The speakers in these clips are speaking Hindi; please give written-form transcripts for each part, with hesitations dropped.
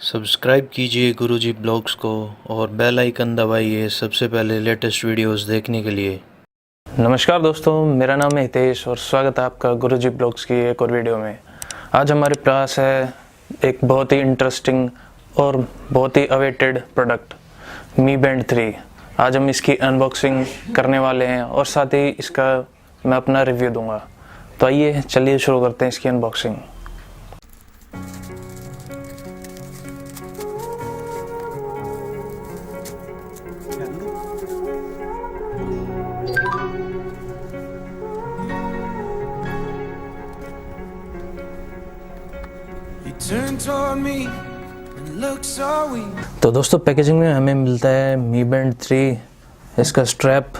सब्सक्राइब कीजिए गुरुजी ब्लॉग्स को और बेल आइकन दबाइए सबसे पहले लेटेस्ट वीडियोस देखने के लिए। नमस्कार दोस्तों, मेरा नाम है हितेश और स्वागत है आपका गुरुजी ब्लॉग्स की एक और वीडियो में। आज हमारे पास है एक बहुत ही इंटरेस्टिंग और बहुत ही अवेटेड प्रोडक्ट मी बैंड 3। आज हम इसकी अनबॉक्सिंग करने वाले हैं और साथ ही इसका मैं अपना रिव्यू दूंगा। तो आइए चलिए शुरू करते हैं इसकी अनबॉक्सिंग। तो दोस्तों, पैकेजिंग में हमें मिलता है मी बैंड 3, इसका स्ट्रैप,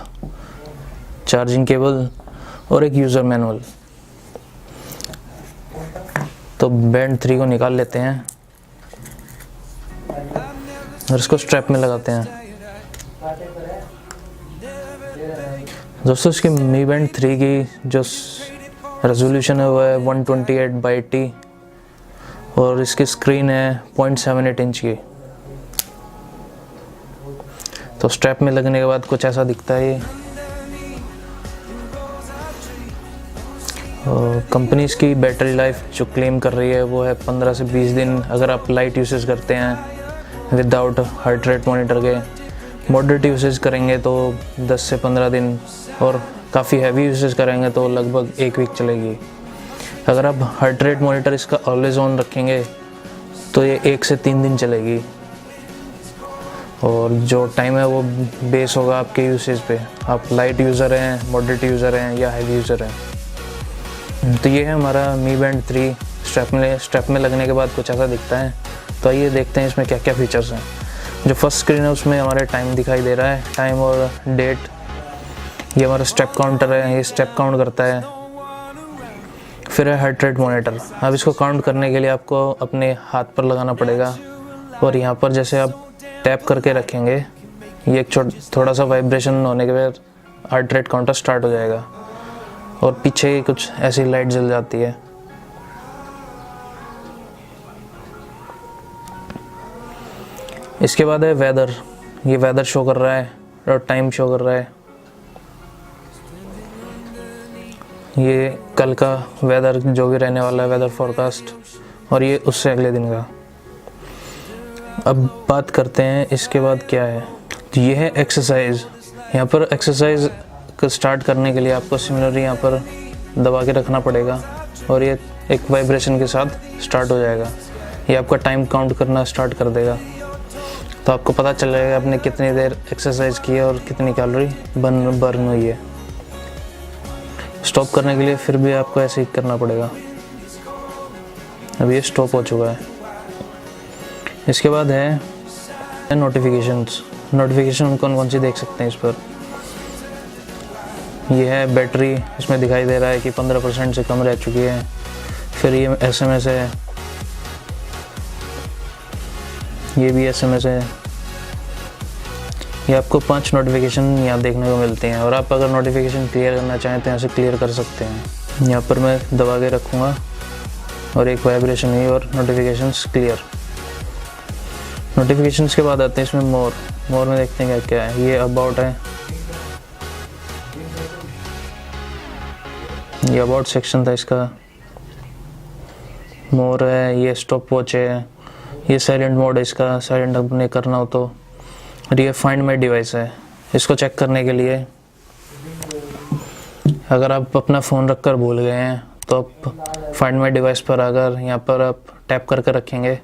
चार्जिंग केबल और एक यूज़र मैनुअल। तो बैंड 3 को निकाल लेते हैं और इसको स्ट्रैप में लगाते हैं। दोस्तों, इसकी मी बैंड 3 की जो रेजोल्यूशन है वो है 128/80 और इसकी स्क्रीन है 0.78 इंच की। तो स्ट्रैप में लगने के बाद कुछ ऐसा दिखता है ये। कंपनीज की बैटरी लाइफ जो क्लेम कर रही है वो है 15 से 20 दिन अगर आप लाइट यूसेज करते हैं विदाउट हार्ट रेट मॉनिटर के। मॉडरेट यूसेज करेंगे तो 10 से 15 दिन और काफ़ी हैवी यूसेज करेंगे तो लगभग 1 वीक चलेगी। अगर आप हार्ट रेट मॉनिटर इसका ऑलवेज ऑन रखेंगे तो ये 1 से 3 दिन चलेगी और जो टाइम है वो बेस होगा आपके यूसेज पे। आप लाइट यूज़र हैं, मॉडरेट यूज़र हैं या हैवी यूज़र हैं। तो ये है हमारा मी बैंड 3। स्ट्रैप में लगने के बाद कुछ ऐसा दिखता है। तो आइए देखते हैं इसमें क्या क्या फीचर्स हैं। जो फर्स्ट स्क्रीन है उसमें हमारे टाइम दिखाई दे रहा है, टाइम और डेट। ये हमारा स्टेप काउंटर है, ये स्टेप काउंट करता है। फिर है हार्ट रेट मॉनिटर। अब इसको काउंट करने के लिए आपको अपने हाथ पर लगाना पड़ेगा और यहाँ पर जैसे आप टैप करके रखेंगे ये एक थोड़ा सा वाइब्रेशन होने के बाद हार्ट रेट काउंटर स्टार्ट हो जाएगा और पीछे कुछ ऐसी लाइट जल जाती है। इसके बाद है वेदर। ये वेदर शो कर रहा है और टाइम शो कर रहा है। ये कल का वेदर जो भी रहने वाला है, वेदर फोरकास्ट, और ये उससे अगले दिन का। अब बात करते हैं इसके बाद क्या है। तो ये है एक्सरसाइज। यहाँ पर एक्सरसाइज को स्टार्ट करने के लिए आपको सिमिलरली यहाँ पर दबा के रखना पड़ेगा और ये एक वाइब्रेशन के साथ स्टार्ट हो जाएगा। ये आपका टाइम काउंट करना स्टार्ट कर देगा। तो आपको पता चल जाएगा आपने कितनी देर एक्सरसाइज की है और कितनी कैलोरी बर्न हुई है। स्टॉप करने के लिए फिर भी आपको ऐसे ही करना पड़ेगा। अब ये स्टॉप हो चुका है। इसके बाद है नोटिफिकेशंस। नोटिफिकेशन कौन कौन सी देख सकते हैं इस पर। ये है बैटरी, इसमें दिखाई दे रहा है कि 15% से कम रह चुकी है। फिर ये SMS है, ये भी SMS है। ये आपको 5 नोटिफिकेशन यहाँ देखने को मिलते हैं और आप अगर नोटिफिकेशन क्लियर करना चाहें तो यहाँ से क्लियर कर सकते हैं। यहाँ पर मैं दबा के रखूँगा और एक वाइब्रेशन हुई और नोटिफिकेशंस क्लियर। नोटिफिकेशंस के बाद आते हैं इसमें मोर में देखते हैं क्या है। ये अबाउट है, ये अबाउट सेक्शन था इसका। मोर है, ये स्टॉप वॉच है, ये साइलेंट मोड है इसका, साइलेंट अपने करना हो तो। और ये फाइंड माई डिवाइस है। इसको चेक करने के लिए अगर आप अपना फ़ोन रख कर भूल गए हैं तो आप फाइंड माई डिवाइस पर अगर यहाँ पर आप टैप करके रखेंगे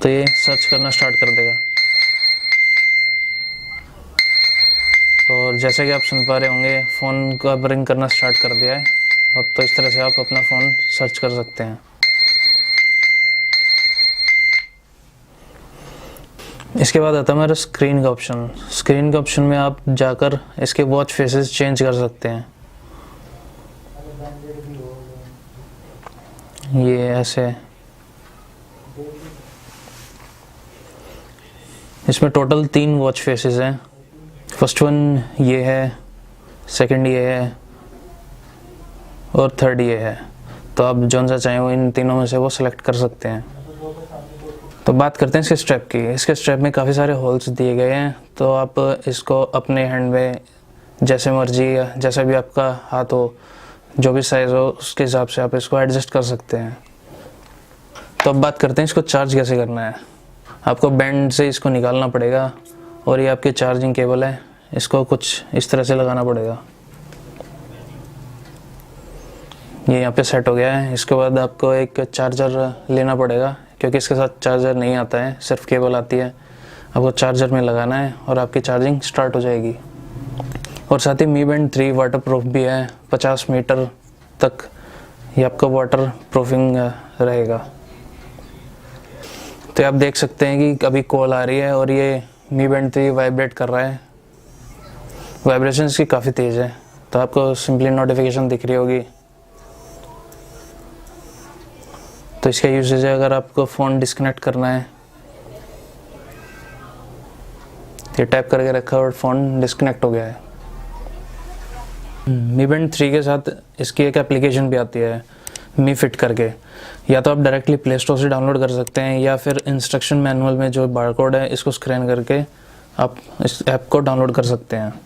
तो ये सर्च करना स्टार्ट कर देगा। और जैसे कि आप सुन पा रहे होंगे फ़ोन का रिंग करना स्टार्ट कर दिया है और तो इस तरह से आप अपना फ़ोन सर्च कर सकते हैं। इसके बाद आता है हमारा स्क्रीन का ऑप्शन। स्क्रीन के ऑप्शन में आप जाकर इसके वॉच फेसेस चेंज कर सकते हैं। ये ऐसे, इसमें टोटल 3 वॉच फेसेस हैं। फर्स्ट वन ये है, सेकंड ये है और थर्ड ये है। तो आप जौन सा चाहें वो इन तीनों में से वो सिलेक्ट कर सकते हैं। तो बात करते हैं इसके स्ट्रैप की। इसके स्ट्रैप में काफ़ी सारे होल्स दिए गए हैं, तो आप इसको अपने हैंड में जैसे मर्जी या जैसा भी आपका हाथ हो, जो भी साइज़ हो उसके हिसाब से आप इसको एडजस्ट कर सकते हैं। तो अब बात करते हैं इसको चार्ज कैसे करना है। आपको बैंड से इसको निकालना पड़ेगा और ये आपकी चार्जिंग केबल है, इसको कुछ इस तरह से लगाना पड़ेगा। ये यहाँ पे सेट हो गया है। इसके बाद आपको एक चार्जर लेना पड़ेगा, क्योंकि इसके साथ चार्जर नहीं आता है, सिर्फ केबल आती है। आपको चार्जर में लगाना है और आपकी चार्जिंग स्टार्ट हो जाएगी। और साथ ही Mi Band 3 वाटर प्रूफ भी है, 50 मीटर तक ये आपका वाटर प्रूफिंग रहेगा। तो आप देख सकते हैं कि अभी कॉल आ रही है और ये Mi Band 3 वाइब्रेट कर रहा है। वाइब्रेशन इसकी काफ़ी तेज़ है, तो आपको सिंपली नोटिफिकेशन दिख रही होगी। तो इसका यूसेज है, अगर आपको फ़ोन डिस्कनेक्ट करना है, ये टैप करके रखा और फ़ोन डिस्कनेक्ट हो गया है। Mi Band 3 के साथ इसकी एक एप्लीकेशन भी आती है, Mi Fit करके। या तो आप डायरेक्टली प्ले स्टोर से डाउनलोड कर सकते हैं, या फिर इंस्ट्रक्शन मैनुअल में जो बारकोड है इसको स्कैन करके आप इस ऐप को डाउनलोड कर सकते हैं।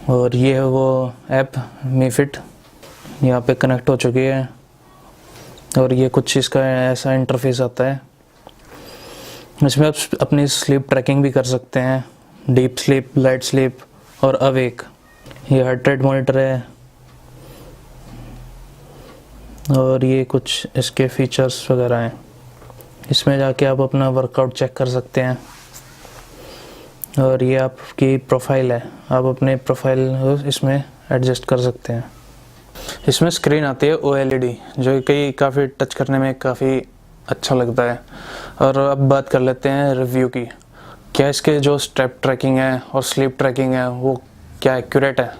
और ये है वो ऐप Mi Fit, यहाँ पे कनेक्ट हो चुकी है। और ये कुछ इसका ऐसा इंटरफेस आता है। इसमें आप अपनी स्लीप ट्रैकिंग भी कर सकते हैं, डीप स्लीप, लाइट स्लीप और अवेक। ये हार्ट रेट मॉनिटर है और ये कुछ इसके फीचर्स वगैरह हैं। इसमें जाके आप अपना वर्कआउट चेक कर सकते हैं। और ये आपकी प्रोफाइल है, आप अपने प्रोफाइल इसमें एडजस्ट कर सकते हैं। इसमें स्क्रीन आती है OLED, जो कि काफ़ी टच करने में काफ़ी अच्छा लगता है। और अब बात कर लेते हैं रिव्यू की। क्या इसके जो स्टेप ट्रैकिंग है और स्लीप ट्रैकिंग है वो क्या एक्यूरेट है?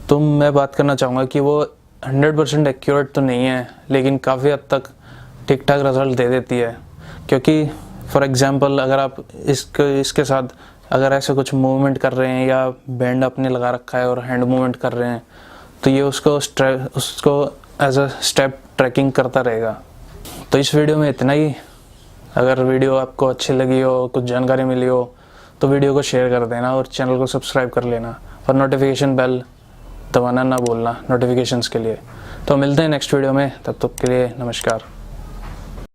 तो मैं बात करना चाहूँगा कि वो 100% एक्यूरेट तो नहीं है, लेकिन काफ़ी हद तक ठीक ठाक रिज़ल्ट दे देती है। क्योंकि फॉर एग्ज़ाम्पल अगर आप इसके साथ अगर ऐसे कुछ मूवमेंट कर रहे हैं या बैंड आपने लगा रखा है और हैंड मूवमेंट कर रहे हैं, तो ये उसको एज अ स्टेप ट्रैकिंग करता रहेगा। तो इस वीडियो में इतना ही। अगर वीडियो आपको अच्छी लगी हो, कुछ जानकारी मिली हो, तो वीडियो को शेयर कर देना और चैनल को सब्सक्राइब कर लेना और नोटिफिकेशन बेल दबाना ना भूलना नोटिफिकेशंस के लिए। तो मिलते हैं नेक्स्ट वीडियो में, तब तक के लिए नमस्कार।